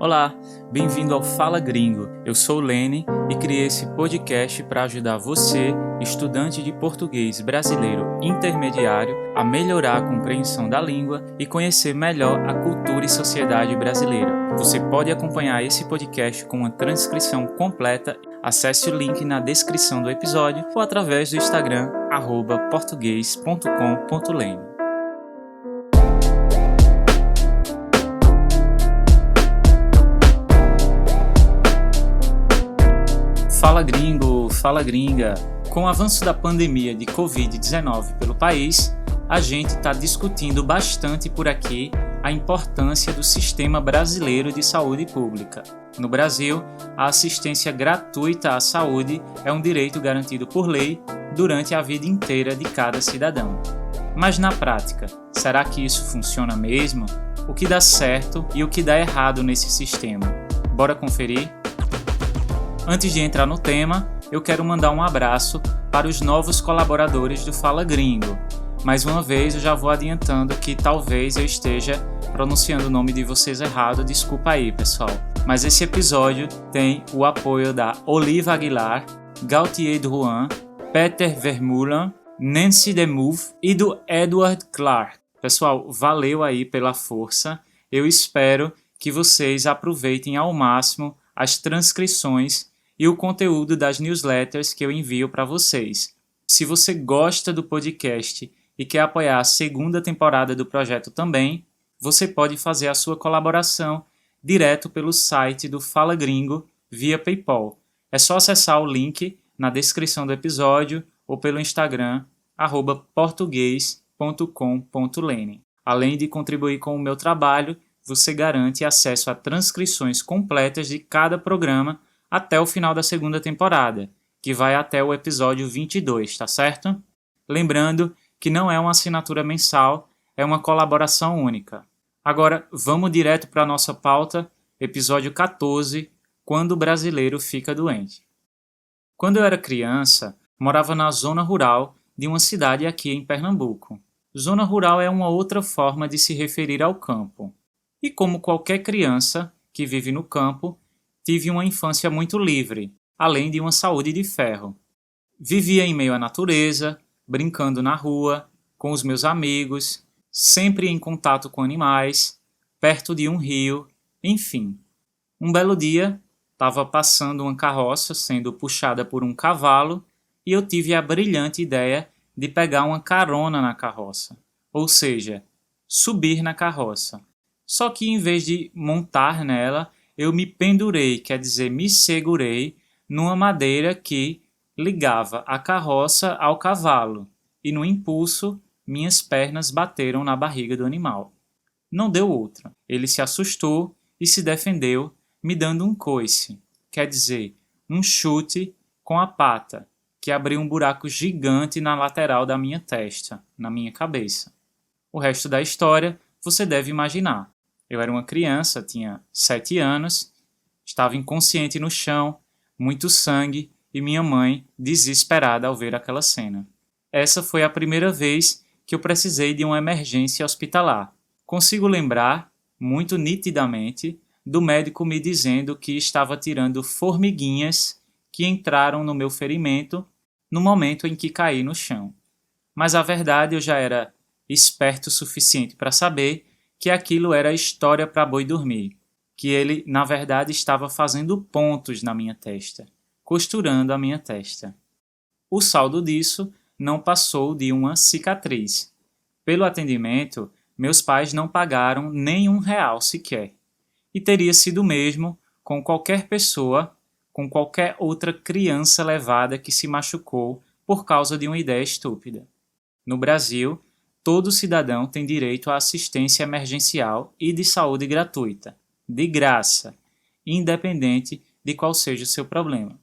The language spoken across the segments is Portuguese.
Olá, bem-vindo ao Fala Gringo. Eu sou o Lene e criei esse podcast para ajudar você, estudante de português brasileiro intermediário, a melhorar a compreensão da língua e conhecer melhor a cultura e sociedade brasileira. Você pode acompanhar esse podcast com uma transcrição completa. Acesse o link na descrição do episódio ou através do Instagram @portugues.com.lene. Fala gringo, fala gringa! Com o avanço da pandemia de Covid-19 pelo país, a gente está discutindo bastante por aqui a importância do sistema brasileiro de saúde pública. No Brasil, a assistência gratuita à saúde é um direito garantido por lei durante a vida inteira de cada cidadão. Mas na prática, será que isso funciona mesmo? O que dá certo e o que dá errado nesse sistema? Bora conferir? Antes de entrar no tema, eu quero mandar um abraço para os novos colaboradores do Fala Gringo. Mais uma vez, eu já vou adiantando que talvez eu esteja pronunciando o nome de vocês errado, desculpa aí, pessoal. Mas esse episódio tem o apoio da Oliva Aguilar, Gautier Drouin, Peter Vermeulen, Nancy Demouve e do Edward Clark. Pessoal, valeu aí pela força. Eu espero que vocês aproveitem ao máximo as transcrições e o conteúdo das newsletters que eu envio para vocês. Se você gosta do podcast e quer apoiar a segunda temporada do projeto também, você pode fazer a sua colaboração direto pelo site do Fala Gringo via PayPal. É só acessar o link na descrição do episódio ou pelo Instagram @portugues.com.lene. Além de contribuir com o meu trabalho, você garante acesso a transcrições completas de cada programa até o final da segunda temporada, que vai até o episódio 22, tá certo? Lembrando que não é uma assinatura mensal, é uma colaboração única. Agora, vamos direto para a nossa pauta, episódio 14, Quando o brasileiro fica doente. Quando eu era criança, morava na zona rural de uma cidade aqui em Pernambuco. Zona rural é uma outra forma de se referir ao campo. E como qualquer criança que vive no campo, tive uma infância muito livre, além de uma saúde de ferro. Vivia em meio à natureza, brincando na rua, com os meus amigos, sempre em contato com animais, perto de um rio, enfim. Um belo dia, estava passando uma carroça sendo puxada por um cavalo e eu tive a brilhante ideia de pegar uma carona na carroça, ou seja, subir na carroça. Só que em vez de montar nela, eu me pendurei, quer dizer, me segurei numa madeira que ligava a carroça ao cavalo e no impulso minhas pernas bateram na barriga do animal. Não deu outra. Ele se assustou e se defendeu, me dando um coice, quer dizer, um chute com a pata, que abriu um buraco gigante na lateral da minha testa, na minha cabeça. O resto da história você deve imaginar. Eu era uma criança, tinha 7 anos, estava inconsciente no chão, muito sangue e minha mãe desesperada ao ver aquela cena. Essa foi a primeira vez que eu precisei de uma emergência hospitalar. Consigo lembrar, muito nitidamente, do médico me dizendo que estava tirando formiguinhas que entraram no meu ferimento no momento em que caí no chão. Mas a verdade eu já era esperto o suficiente para saber que aquilo era história para boi dormir, que ele, na verdade, estava fazendo pontos na minha testa, costurando a minha testa. O saldo disso não passou de uma cicatriz. Pelo atendimento, meus pais não pagaram nem R$1 sequer. E teria sido o mesmo com qualquer pessoa, com qualquer outra criança levada que se machucou por causa de uma ideia estúpida. No Brasil, todo cidadão tem direito à assistência emergencial e de saúde gratuita, de graça, independente de qual seja o seu problema.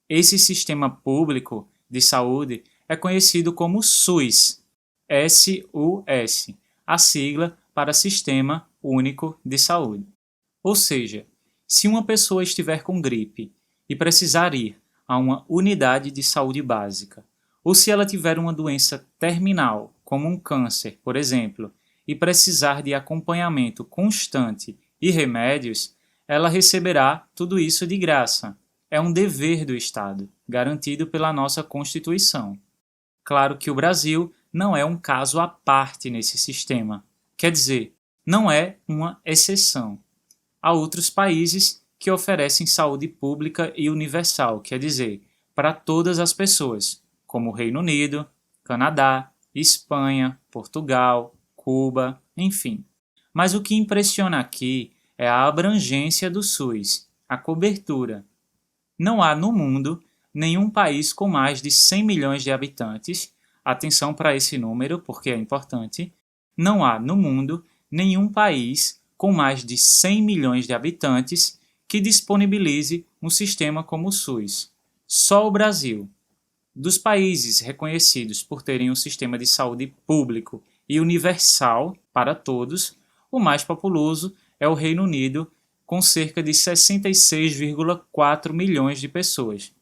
Esse sistema público de saúde é conhecido como SUS, S-U-S, a sigla para Sistema Único de Saúde. Ou seja, se uma pessoa estiver com gripe e precisar ir a uma unidade de saúde básica, ou se ela tiver uma doença terminal, como um câncer, por exemplo, e precisar de acompanhamento constante e remédios, ela receberá tudo isso de graça. É um dever do Estado, garantido pela nossa Constituição. Claro que o Brasil não é um caso à parte nesse sistema. Quer dizer, não é uma exceção. Há outros países que oferecem saúde pública e universal, quer dizer, para todas as pessoas, como o Reino Unido, Canadá, Espanha, Portugal, Cuba, enfim. Mas o que impressiona aqui é a abrangência do SUS, a cobertura. Não há no mundo nenhum país com mais de 100 milhões de habitantes, atenção para esse número porque é importante, não há no mundo nenhum país com mais de 100 milhões de habitantes que disponibilize um sistema como o SUS. Só o Brasil. Dos países reconhecidos por terem um sistema de saúde público e universal para todos, o mais populoso é o Reino Unido, com cerca de 66,4 milhões de pessoas.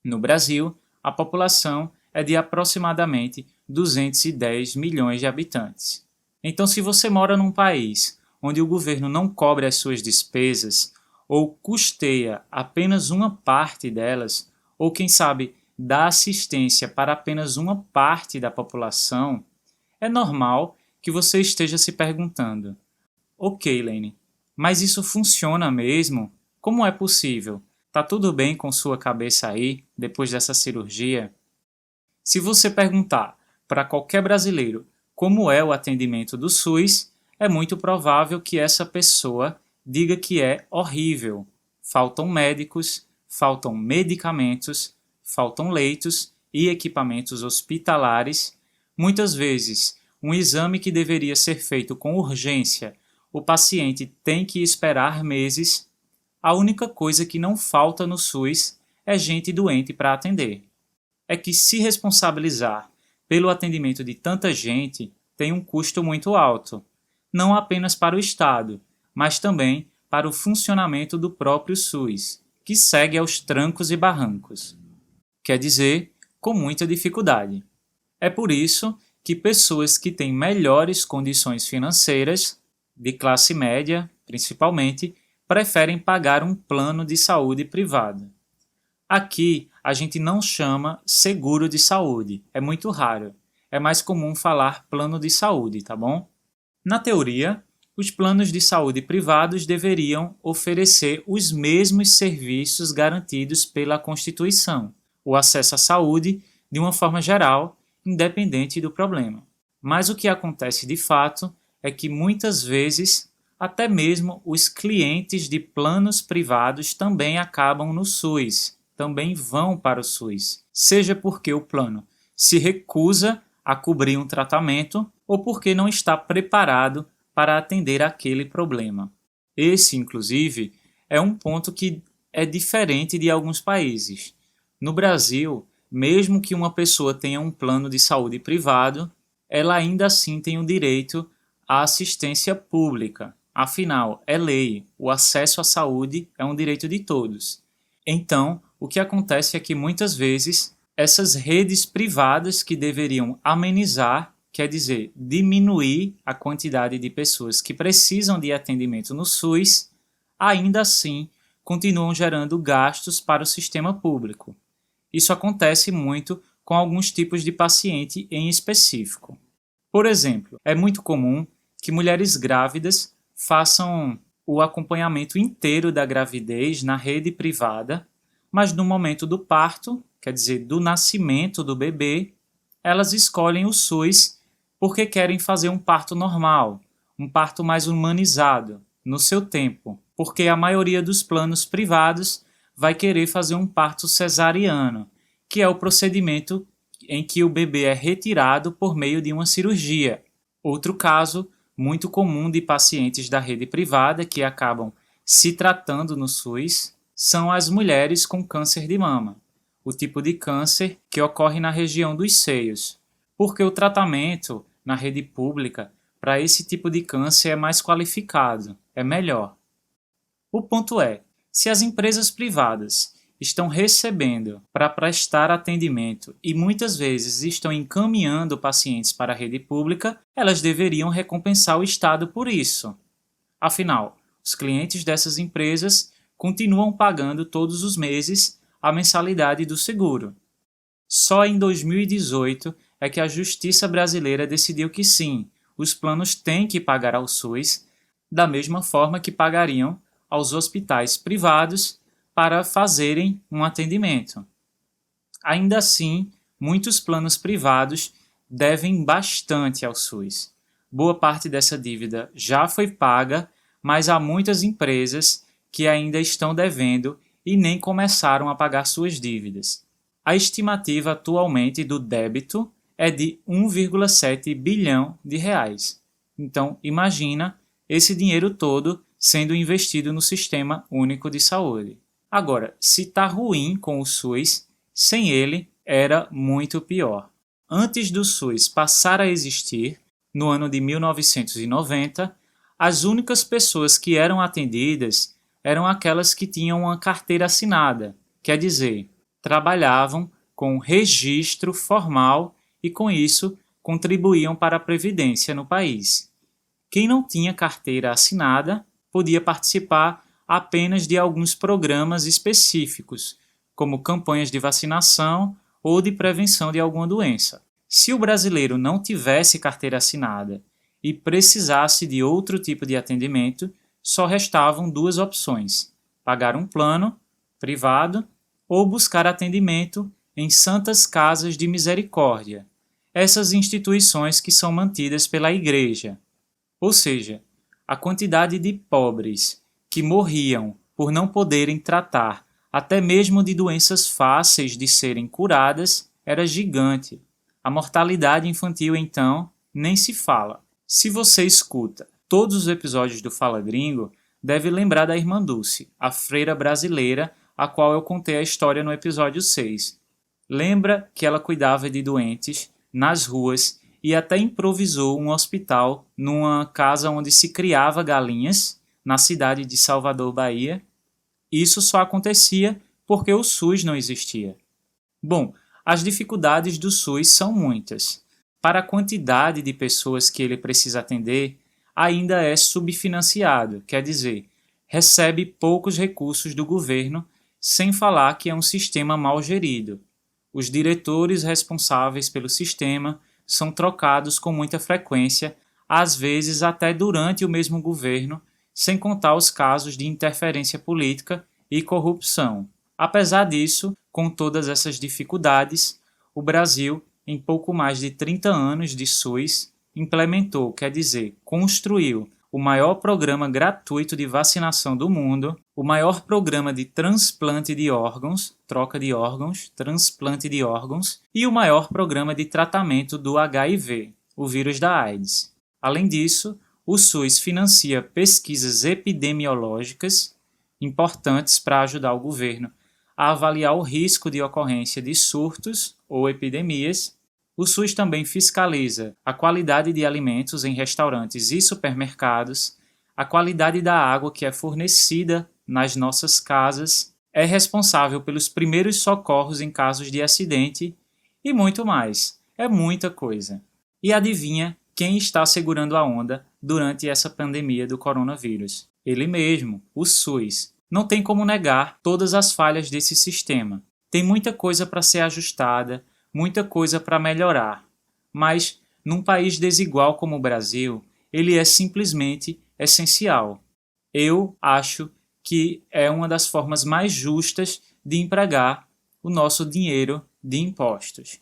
No Brasil, a população é de aproximadamente 210 milhões de habitantes. Então, se você mora num país onde o governo não cobre as suas despesas ou custeia apenas uma parte delas, ou quem sabe dá assistência para apenas uma parte da população, é normal que você esteja se perguntando: ok, Lene, mas isso funciona mesmo? Como é possível? Tá tudo bem com sua cabeça aí, depois dessa cirurgia? Se você perguntar para qualquer brasileiro como é o atendimento do SUS, é muito provável que essa pessoa diga que é horrível. Faltam médicos, faltam medicamentos, faltam leitos e equipamentos hospitalares. Muitas vezes, um exame que deveria ser feito com urgência, o paciente tem que esperar meses. A única coisa que não falta no SUS é gente doente para atender. É que se responsabilizar pelo atendimento de tanta gente tem um custo muito alto, não apenas para o Estado, mas também para o funcionamento do próprio SUS, que segue aos trancos e barrancos. Quer dizer, com muita dificuldade. É por isso que pessoas que têm melhores condições financeiras, de classe média principalmente, preferem pagar um plano de saúde privado. Aqui a gente não chama seguro de saúde, é muito raro. É mais comum falar plano de saúde, tá bom? Na teoria, os planos de saúde privados deveriam oferecer os mesmos serviços garantidos pela Constituição, o acesso à saúde de uma forma geral, independente do problema. Mas o que acontece de fato é que muitas vezes até mesmo os clientes de planos privados também acabam no SUS, também vão para o SUS, seja porque o plano se recusa a cobrir um tratamento ou porque não está preparado para atender aquele problema. Esse, inclusive, é um ponto que é diferente de alguns países. No Brasil, mesmo que uma pessoa tenha um plano de saúde privado, ela ainda assim tem o direito à assistência pública. Afinal, é lei, o acesso à saúde é um direito de todos. Então, o que acontece é que muitas vezes essas redes privadas que deveriam amenizar, quer dizer, diminuir a quantidade de pessoas que precisam de atendimento no SUS, ainda assim continuam gerando gastos para o sistema público. Isso acontece muito com alguns tipos de paciente em específico. Por exemplo, é muito comum que mulheres grávidas façam o acompanhamento inteiro da gravidez na rede privada, mas no momento do parto, quer dizer, do nascimento do bebê, elas escolhem o SUS porque querem fazer um parto normal, um parto mais humanizado, no seu tempo, porque a maioria dos planos privados vai querer fazer um parto cesariano, que é o procedimento em que o bebê é retirado por meio de uma cirurgia. Outro caso muito comum de pacientes da rede privada que acabam se tratando no SUS são as mulheres com câncer de mama, o tipo de câncer que ocorre na região dos seios, porque o tratamento na rede pública para esse tipo de câncer é mais qualificado, é melhor. O ponto é, se as empresas privadas estão recebendo para prestar atendimento e muitas vezes estão encaminhando pacientes para a rede pública, elas deveriam recompensar o Estado por isso. Afinal, Os clientes dessas empresas continuam pagando todos os meses a mensalidade do seguro. Só em 2018 é que a Justiça brasileira decidiu que sim, os planos têm que pagar ao SUS da mesma forma que pagariam aos hospitais privados para fazerem um atendimento. Ainda assim, muitos planos privados devem bastante ao SUS. Boa parte dessa dívida já foi paga, mas há muitas empresas que ainda estão devendo e nem começaram a pagar suas dívidas. A estimativa atualmente do débito é de 1,7 bilhão de reais. Então, imagina esse dinheiro todo sendo investido no Sistema Único de Saúde. Agora, se está ruim com o SUS, sem ele era muito pior. Antes do SUS passar a existir, no ano de 1990, as únicas pessoas que eram atendidas eram aquelas que tinham uma carteira assinada, quer dizer, trabalhavam com registro formal e, com isso, contribuíam para a Previdência no país. Quem não tinha carteira assinada podia participar apenas de alguns programas específicos, como campanhas de vacinação ou de prevenção de alguma doença. Se o brasileiro não tivesse carteira assinada e precisasse de outro tipo de atendimento, só restavam duas opções: pagar um plano privado ou buscar atendimento em santas casas de misericórdia, essas instituições que são mantidas pela Igreja. Ou seja, a quantidade de pobres que morriam por não poderem tratar até mesmo de doenças fáceis de serem curadas era gigante. A mortalidade infantil, então, nem se fala. Se você escuta todos os episódios do Fala Gringo, deve lembrar da Irmã Dulce, a freira brasileira, a qual eu contei a história no episódio 6. Lembra que ela cuidava de doentes nas ruas e até improvisou um hospital numa casa onde se criava galinhas, na cidade de Salvador, Bahia. Isso só acontecia porque o SUS não existia. Bom, as dificuldades do SUS são muitas. Para a quantidade de pessoas que ele precisa atender, ainda é subfinanciado, quer dizer, recebe poucos recursos do governo, sem falar que é um sistema mal gerido. Os diretores responsáveis pelo sistema são trocados com muita frequência, às vezes até durante o mesmo governo, sem contar os casos de interferência política e corrupção. Apesar disso, com todas essas dificuldades, o Brasil, em pouco mais de 30 anos de SUS, implementou, quer dizer, construiu o maior programa gratuito de vacinação do mundo, o maior programa de transplante de órgãos, troca de órgãos, transplante de órgãos, e o maior programa de tratamento do HIV, o vírus da AIDS. Além disso, o SUS financia pesquisas epidemiológicas importantes para ajudar o governo a avaliar o risco de ocorrência de surtos ou epidemias. O SUS também fiscaliza a qualidade de alimentos em restaurantes e supermercados, a qualidade da água que é fornecida nas nossas casas, é responsável pelos primeiros socorros em casos de acidente e muito mais. É muita coisa. E adivinha quem está segurando a onda durante essa pandemia do coronavírus? Ele mesmo, o SUS. Não tem como negar todas as falhas desse sistema. Tem muita coisa para ser ajustada, muita coisa para melhorar. Mas, num país desigual como o Brasil, ele é simplesmente essencial. Eu acho que é uma das formas mais justas de empregar o nosso dinheiro de impostos.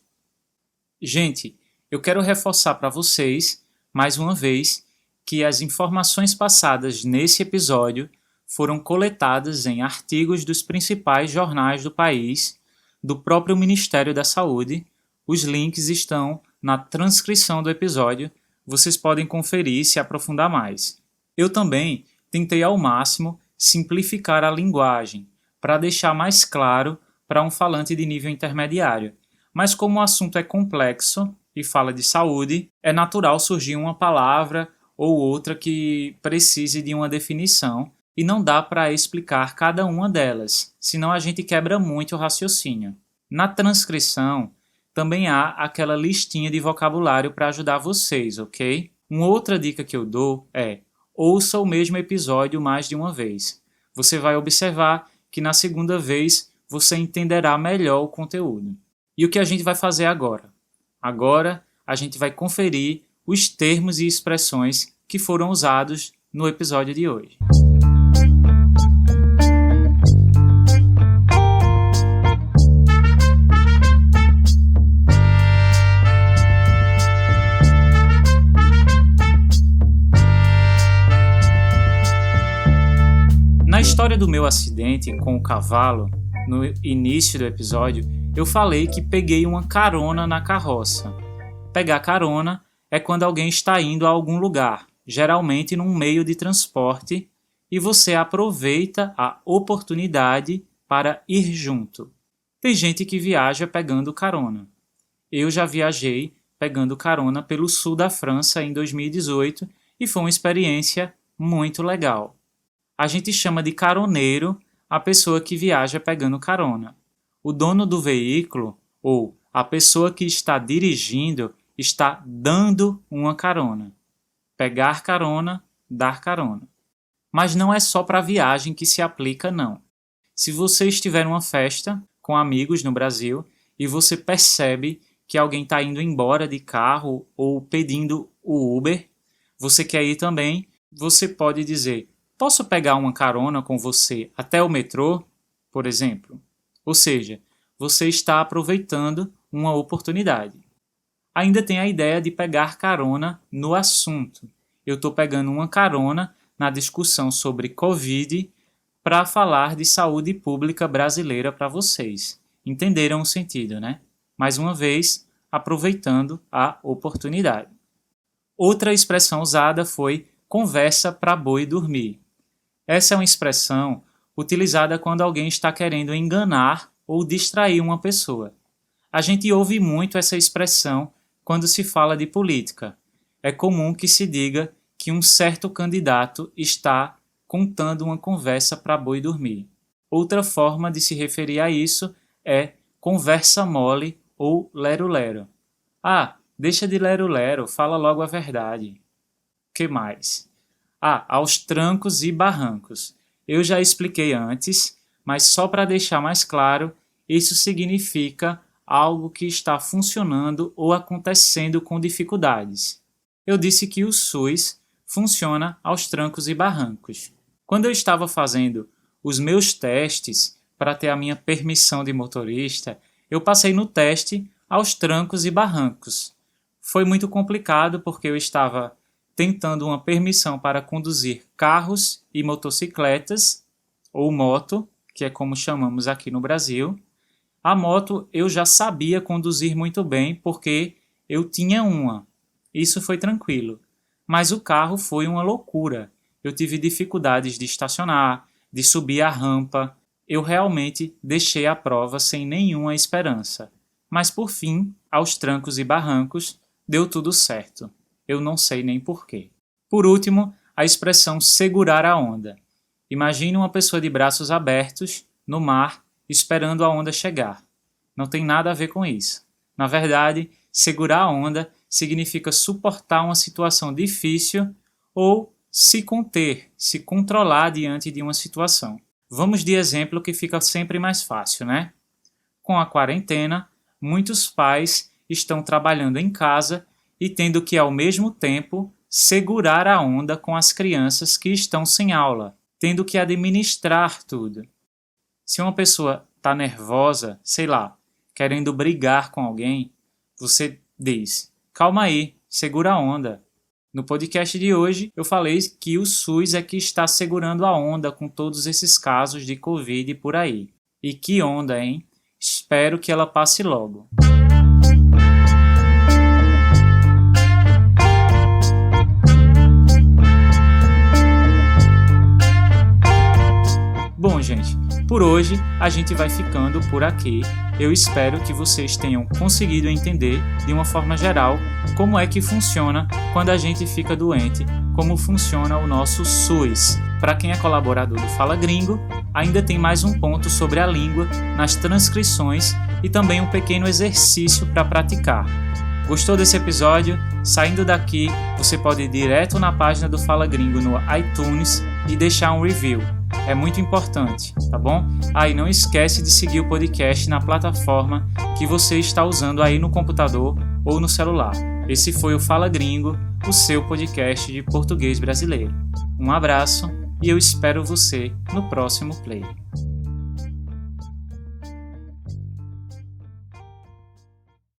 Gente, eu quero reforçar para vocês, mais uma vez, que as informações passadas nesse episódio foram coletadas em artigos dos principais jornais do país, do próprio Ministério da Saúde. Os links estão na transcrição do episódio, vocês podem conferir e se aprofundar mais. Eu também tentei ao máximo simplificar a linguagem, para deixar mais claro para um falante de nível intermediário. Mas como o assunto é complexo e fala de saúde, é natural surgir uma palavra ou outra que precise de uma definição, e não dá para explicar cada uma delas, senão a gente quebra muito o raciocínio. Na transcrição, também há aquela listinha de vocabulário para ajudar vocês, ok? Uma outra dica que eu dou é: ouça o mesmo episódio mais de uma vez. Você vai observar que na segunda vez você entenderá melhor o conteúdo. E o que a gente vai fazer agora? Agora a gente vai conferir os termos e expressões que foram usados no episódio de hoje. Na história do meu acidente com o cavalo, no início do episódio, eu falei que peguei uma carona na carroça. Pegar carona é quando alguém está indo a algum lugar, geralmente num meio de transporte, e você aproveita a oportunidade para ir junto. Tem gente que viaja pegando carona. Eu já viajei pegando carona pelo sul da França em 2018 e foi uma experiência muito legal. A gente chama de caroneiro a pessoa que viaja pegando carona. O dono do veículo, ou a pessoa que está dirigindo, está dando uma carona. Pegar carona, dar carona. Mas não é só para viagem que se aplica, não. Se você estiver numa festa com amigos no Brasil e você percebe que alguém está indo embora de carro ou pedindo o Uber, você quer ir também, você pode dizer: posso pegar uma carona com você até o metrô, por exemplo? Ou seja, você está aproveitando uma oportunidade. Ainda tem a ideia de pegar carona no assunto. Eu estou pegando uma carona na discussão sobre Covid para falar de saúde pública brasileira para vocês. Entenderam o sentido, né? Mais uma vez, aproveitando a oportunidade. Outra expressão usada foi conversa para boi dormir. Essa é uma expressão utilizada quando alguém está querendo enganar ou distrair uma pessoa. A gente ouve muito essa expressão quando se fala de política. É comum que se diga que um certo candidato está contando uma conversa para boi dormir. Outra forma de se referir a isso é conversa mole ou lero-lero. Ah, deixa de lero-lero, fala logo a verdade. O que mais? Aos trancos e barrancos. Eu já expliquei antes, mas só para deixar mais claro, isso significa algo que está funcionando ou acontecendo com dificuldades. Eu disse que o SUS funciona aos trancos e barrancos. Quando eu estava fazendo os meus testes para ter a minha permissão de motorista, eu passei no teste aos trancos e barrancos. Foi muito complicado porque eu estava tentando uma permissão para conduzir carros e motocicletas, ou moto, que é como chamamos aqui no Brasil. A moto eu já sabia conduzir muito bem porque eu tinha uma. Isso foi tranquilo. Mas o carro foi uma loucura. Eu tive dificuldades de estacionar, de subir a rampa. Eu realmente deixei a prova sem nenhuma esperança. Mas por fim, aos trancos e barrancos, deu tudo certo. Eu não sei nem porquê. Por último, a expressão segurar a onda. Imagine uma pessoa de braços abertos, no mar, esperando a onda chegar. Não tem nada a ver com isso. Na verdade, segurar a onda significa suportar uma situação difícil ou se conter, se controlar diante de uma situação. Vamos de exemplo que fica sempre mais fácil, né? Com a quarentena, muitos pais estão trabalhando em casa e tendo que, ao mesmo tempo, segurar a onda com as crianças que estão sem aula, tendo que administrar tudo. Se uma pessoa está nervosa, sei lá, querendo brigar com alguém, você diz: calma aí, segura a onda. No podcast de hoje, eu falei que o SUS é que está segurando a onda com todos esses casos de Covid por aí. E que onda, hein? Espero que ela passe logo. Bom, gente, por hoje a gente vai ficando por aqui. Eu espero que vocês tenham conseguido entender, de uma forma geral, como é que funciona quando a gente fica doente, como funciona o nosso SUS. Para quem é colaborador do Fala Gringo, ainda tem mais um ponto sobre a língua nas transcrições e também um pequeno exercício para praticar. Gostou desse episódio? Saindo daqui, você pode ir direto na página do Fala Gringo no iTunes e deixar um review. É muito importante, tá bom? E não esquece de seguir o podcast na plataforma que você está usando aí no computador ou no celular. Esse foi o Fala Gringo, o seu podcast de português brasileiro. Um abraço e eu espero você no próximo play.